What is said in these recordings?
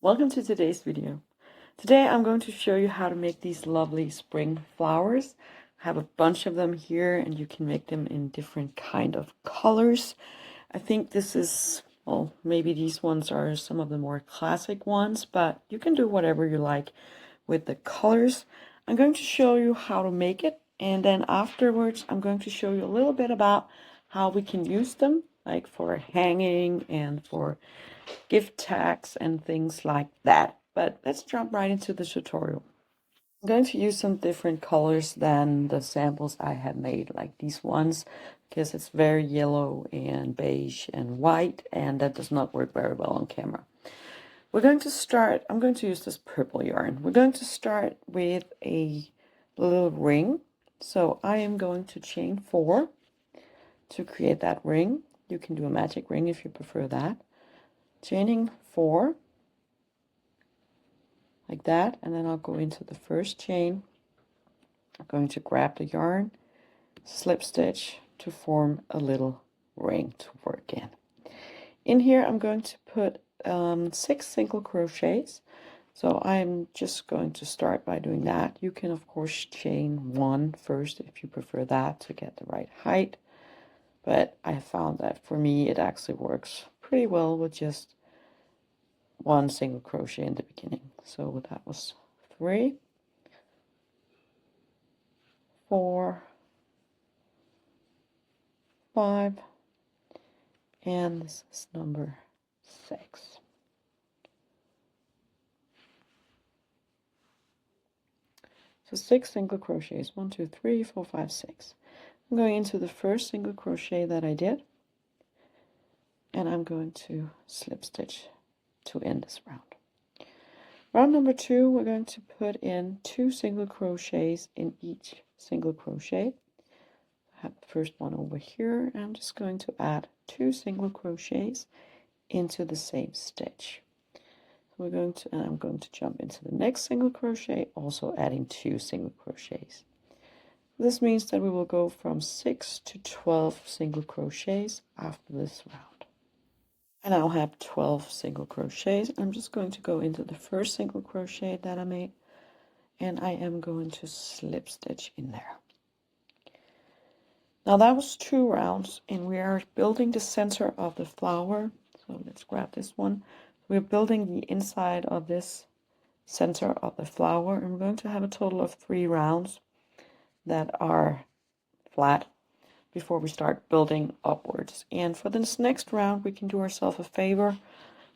Welcome to today's video. Today I'm going to show you how to make these lovely spring flowers. I have a bunch of them here and you can make them in different kind of colors. I think this is, well, maybe these ones are some of the more classic ones, but you can do whatever you like with the colors. I'm going to show you how to make it, and then afterwards I'm going to show you a little bit about how we can use them, like for hanging and for gift tags and things like that. But let's jump right into the tutorial. I'm going to use some different colors than the samples I had made, like these ones, because it's very yellow and beige and white, and that does not work very well on camera. We're going to start, I'm going to use this purple yarn. We're going to start with a little ring. So I am going to chain 4 to create that ring. You can do a magic ring if you prefer that. Chaining 4 like that, and then I'll go into the first chain. I'm going to grab the yarn, slip stitch to form a little ring to work in. In here I'm going to put 6 single crochets. So I'm just going to start by doing that. You can of course chain 1 first if you prefer that to get the right height, but I found that for me it actually works pretty well with just 1 single crochet in the beginning. So that was 3, 4, 5, and this is number 6. So 6 single crochets, 1, 2, 3, 4, 5, 6. I'm going into the first single crochet that I did, and I'm going to slip stitch to end this round. Round number 2, we're going to put in 2 single crochets in each single crochet. I have the first one over here, and I'm just going to add 2 single crochets into the same stitch. So we're going to, and I'm going to jump into the next single crochet, also adding 2 single crochets. This means that we will go from 6 to 12 single crochets after this round. I now have 12 single crochets. I'm just going to go into the first single crochet that I made, and I am going to slip stitch in there. Now that was 2 rounds, and we are building the center of the flower. So let's grab this one. We're building the inside of this center of the flower, and we're going to have a total of 3 rounds that are flat before we start building upwards. And for this next round, we can do ourselves a favor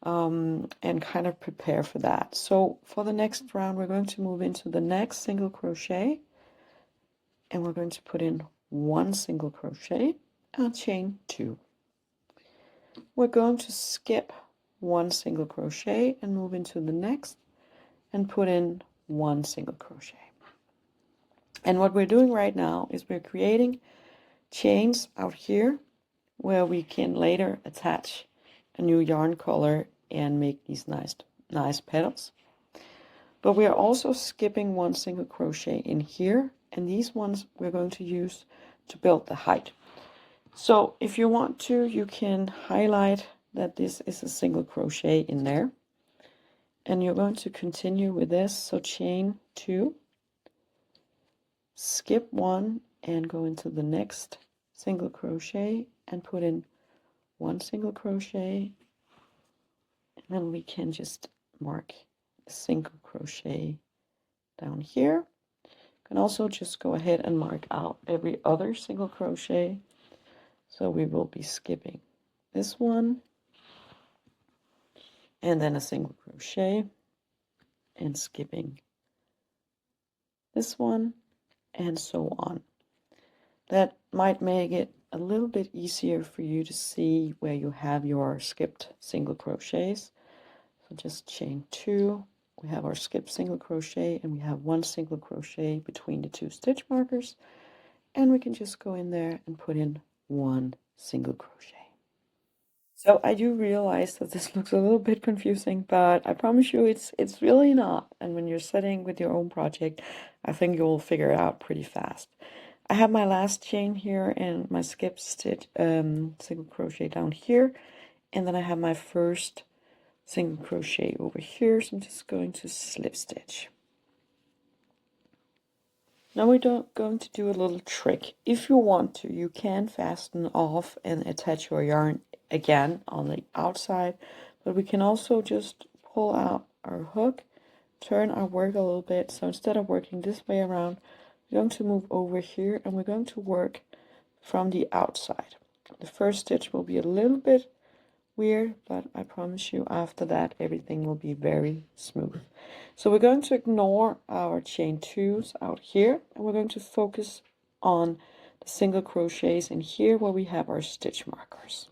and kind of prepare for that. So for the next round, we're going to move into the next single crochet, and we're going to put in 1 single crochet and chain 2. We're going to skip 1 single crochet and move into the next and put in 1 single crochet. And what we're doing right now is we're creating chains out here where we can later attach a new yarn color and make these nice petals. But we are also skipping 1 single crochet in here, and these ones we're going to use to build the height. So if you want to, you can highlight that this is a single crochet in there, and you're going to continue with this. So chain 2, skip 1 and go into the next single crochet and put in 1 single crochet, and then we can just mark a single crochet down here. You can also just go ahead and mark out every other single crochet. So we will be skipping this one and then a single crochet and skipping this one and so on. That might make it a little bit easier for you to see where you have your skipped single crochets. So just chain 2, we have our skipped single crochet, and we have 1 single crochet between the 2 stitch markers, and we can just go in there and put in 1 single crochet. So I do realize that this looks a little bit confusing, but I promise you it's really not. And when you're setting with your own project, I think you'll figure it out pretty fast. I have my last chain here and my skip stitch single crochet down here, and then I have my first single crochet over here, so I'm just going to slip stitch. Now we're going to do a little trick. If you want to, you can fasten off and attach your yarn again on the outside, but we can also just pull out our hook, turn our work a little bit. So instead of working this way around, we're going to move over here and we're going to work from the outside. The first stitch will be a little bit weird, but I promise you after that everything will be very smooth. So we're going to ignore our chain twos out here and we're going to focus on the single crochets in here where we have our stitch markers.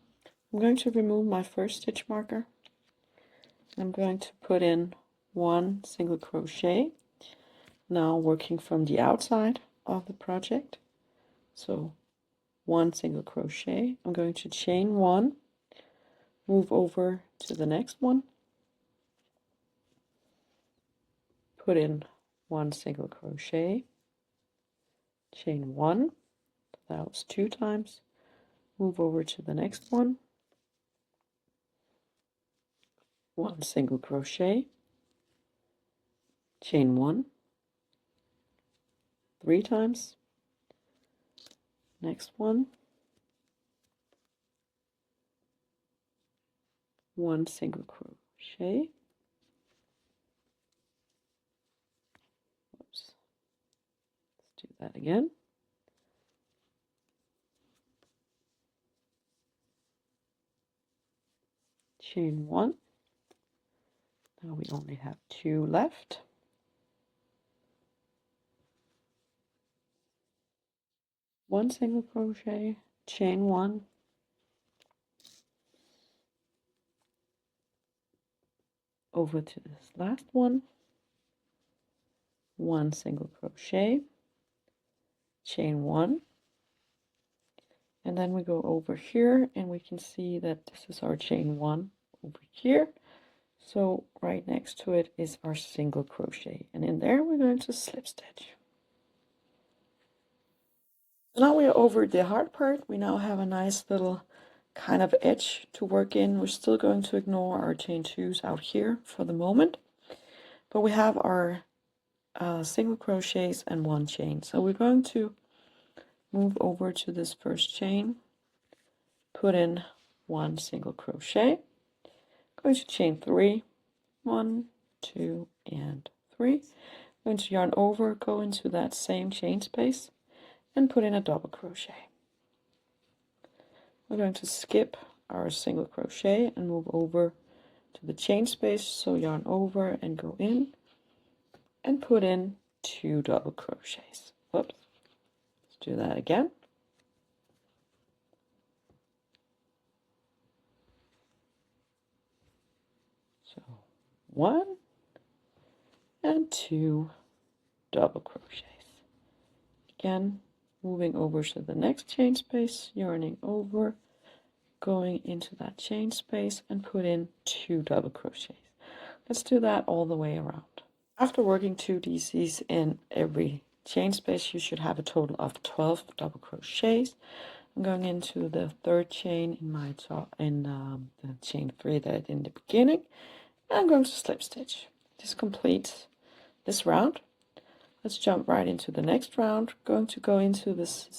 I'm going to remove my first stitch marker. I'm going to put in one single crochet, now working from the outside of the project. So one single crochet, I'm going to chain one, move over to the next one, put in one single crochet, chain one, that was 2 times, move over to the next one, one single crochet, chain one, 3 times, next one, one single crochet, oops, let's do that again, chain one, now we only have 2 left, one single crochet, chain one, over to this last one, one single crochet, chain one, and then we go over here and we can see that this is our chain one over here. So right next to it is our single crochet, and in there we're going to slip stitch. So now we're over the hard part. We now have a nice little kind of edge to work in. We're still going to ignore our chain twos out here for the moment, but we have our single crochets and one chain. So we're going to move over to this first chain, put in one single crochet, going to chain 3, 1, 2, and 3, going to yarn over, go into that same chain space and put in a double crochet. We're going to skip our single crochet and move over to the chain space, so yarn over and go in and put in 2 double crochets. Whoops, let's do that again. So 1 and 2 double crochets. Again, moving over to the next chain space, yarning over, going into that chain space and put in 2 double crochets. Let's do that all the way around. After working 2 DCs in every chain space, you should have a total of 12 double crochets. I'm going into the third chain in my the chain 3 that I did in the beginning, and I'm going to slip stitch. This completes this round. Let's jump right into the next round. Going to go into this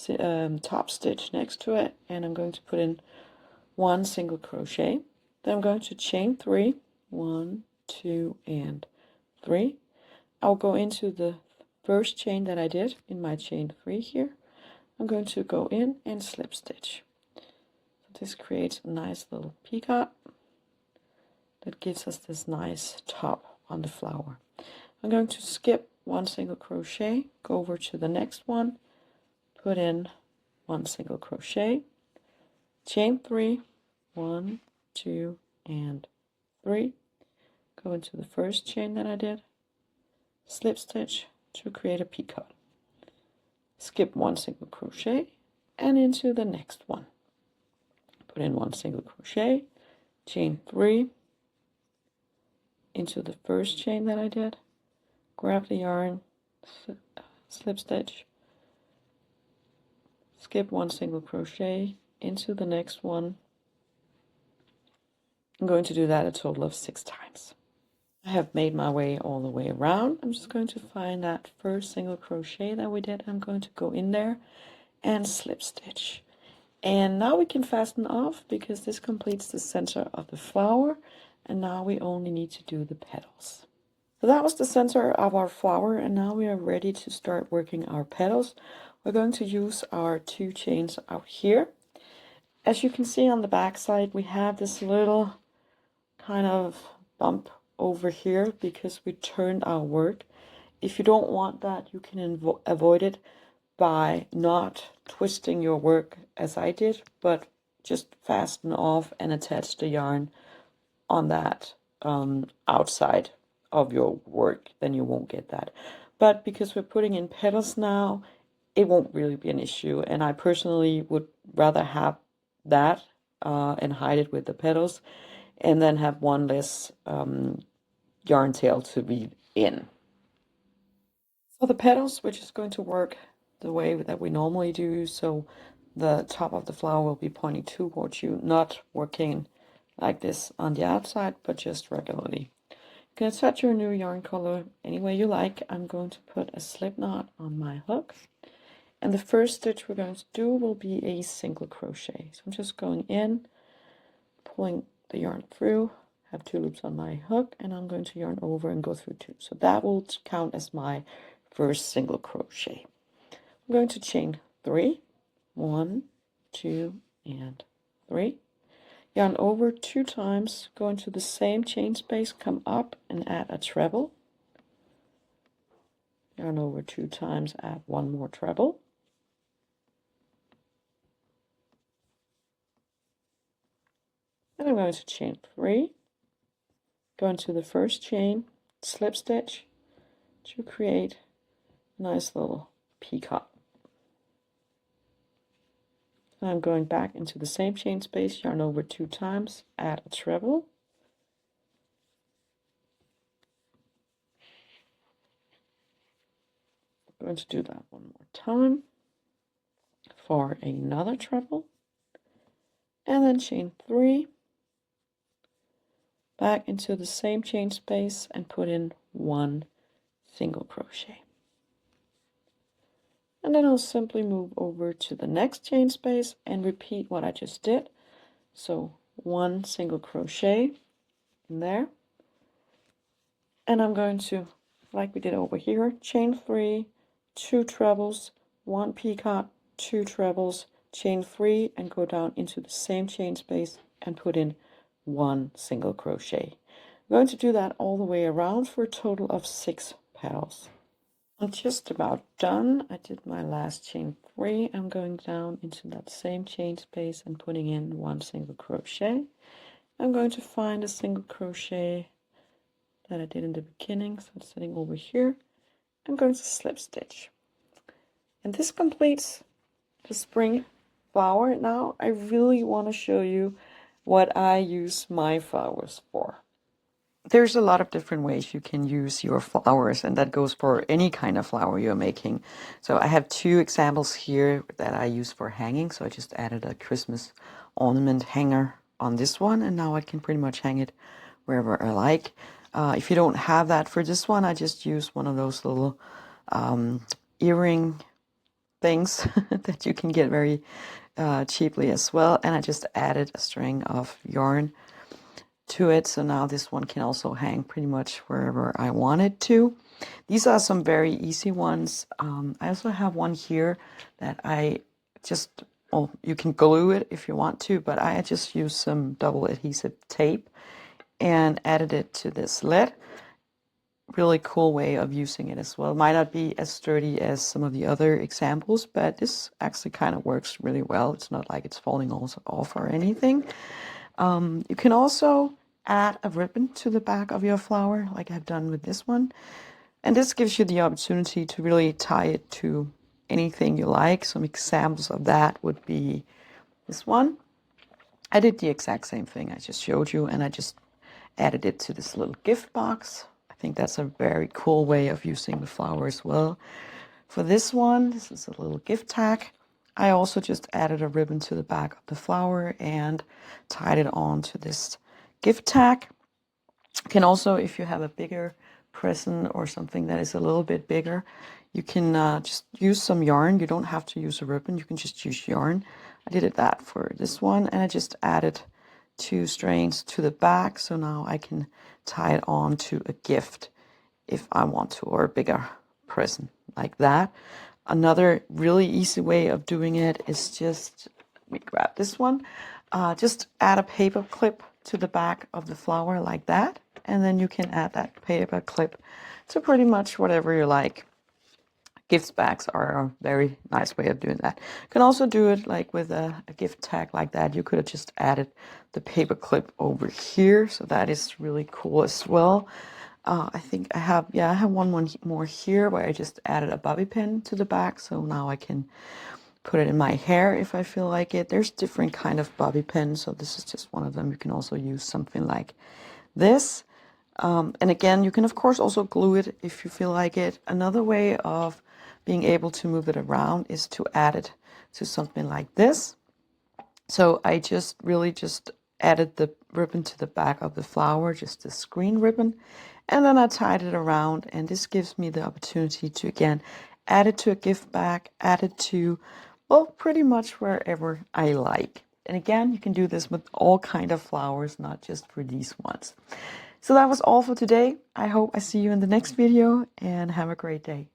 top stitch next to it, and I'm going to put in one single crochet. Then I'm going to chain 3, 1, 2, and 3. I'll go into the first chain that I did in my chain 3 here. I'm going to go in and slip stitch. So this creates a nice little peacock that gives us this nice top on the flower. I'm going to skip one single crochet, go over to the next one, put in one single crochet, chain 3, 1, 2, and 3, go into the first chain that I did, slip stitch to create a peacock, skip one single crochet and into the next one, put in one single crochet, chain 3, into the first chain that I did, grab the yarn, slip stitch, skip one single crochet into the next one, I'm going to do that a total of 6 times. I have made my way all the way around. I'm just going to find that first single crochet that we did. I'm going to go in there and slip stitch. And now we can fasten off because this completes the center of the flower. And now we only need to do the petals. So that was the center of our flower, and now we are ready to start working our petals. We're going to use our 2 chains out here. As you can see on the back side, we have this little kind of bump over here because we turned our work. If you don't want that, you can avoid it by not twisting your work as I did, but just fasten off and attach the yarn on that outside of your work, then you won't get that. But because we're putting in petals now, it won't really be an issue, and I personally would rather have that and hide it with the petals and then have one less yarn tail to be in. For the petals, we're just going to work the way that we normally do, so the top of the flower will be pointing towards you, not working like this on the outside, but just regularly. You can set your new yarn color any way you like. I'm going to put a slip knot on my hook, and the first stitch we're going to do will be a single crochet. So I'm just going in, pulling the yarn through, have 2 loops on my hook, and I'm going to yarn over and go through 2. So that will count as my first single crochet. I'm going to chain 3, 1, 2, and 3. Yarn over 2 times, go into the same chain space, come up and add a treble. Yarn over 2 times, add 1 more treble. And I'm going to chain 3, go into the first chain, slip stitch to create a nice little peacock. And I'm going back into the same chain space, yarn over 2 times, add a treble. I'm going to do that 1 more time for another treble, and then chain 3, back into the same chain space and put in 1 single crochet. And then I'll simply move over to the next chain space and repeat what I just did. So 1 single crochet in there, and I'm going to, like we did over here, chain 3, 2 trebles, 1 peacock, 2 trebles, chain 3, and go down into the same chain space and put in 1 single crochet. I'm going to do that all the way around for a total of 6 petals. I'm just about done. I did my last chain 3. I'm going down into that same chain space and putting in 1 single crochet. I'm going to find a single crochet that I did in the beginning, so it's sitting over here. I'm going to slip stitch. And this completes the spring flower. Now I really want to show you what I use my flowers for. There's a lot of different ways you can use your flowers, and that goes for any kind of flower you're making. So I have 2 examples here that I use for hanging. So I just added a Christmas ornament hanger on this one, and now I can pretty much hang it wherever I like. If you don't have that for this one, I just use one of those little earring things that you can get very cheaply as well. And I just added a string of yarn to it, so now this one can also hang pretty much wherever I want it to. These are some very easy ones. I also have one here that I just, well, you can glue it if you want to, but I just used some double adhesive tape and added it to this lid. Really cool way of using it as well. Might not be as sturdy as some of the other examples, but this actually kind of works really well. It's not like it's falling off or anything. You can also add a ribbon to the back of your flower, like I've done with this one. And this gives you the opportunity to really tie it to anything you like. Some examples of that would be this one. I did the exact same thing I just showed you, and I just added it to this little gift box. I think that's a very cool way of using the flower as well. For this one, this is a little gift tag. I also just added a ribbon to the back of the flower and tied it on to this gift tag. You can also, if you have a bigger present or something that is a little bit bigger, you can just use some yarn. You don't have to use a ribbon. You can just use yarn. I did that for this one, and I just added 2 strands to the back. So now I can tie it on to a gift if I want to, or a bigger present like that. Another really easy way of doing it is just, let me grab this one, just add a paper clip to the back of the flower like that, and then you can add that paper clip to pretty much whatever you like. Gift bags are a very nice way of doing that. You can also do it like with a gift tag like that. You could have just added the paper clip over here, so that is really cool as well. I think I have one more here where I just added a bobby pin to the back, so now I can put it in my hair if I feel like it. There's different kind of bobby pins, so this is just one of them. You can also use something like this. And again, you can of course also glue it if you feel like it. Another way of being able to move it around is to add it to something like this. So I just added the ribbon to the back of the flower, just the screen ribbon, and then I tied it around, and this gives me the opportunity to again add it to a gift bag, add it to, well, pretty much wherever I like. And again, you can do this with all kind of flowers, not just for these ones. So that was all for today. I hope I see you in the next video, and have a great day.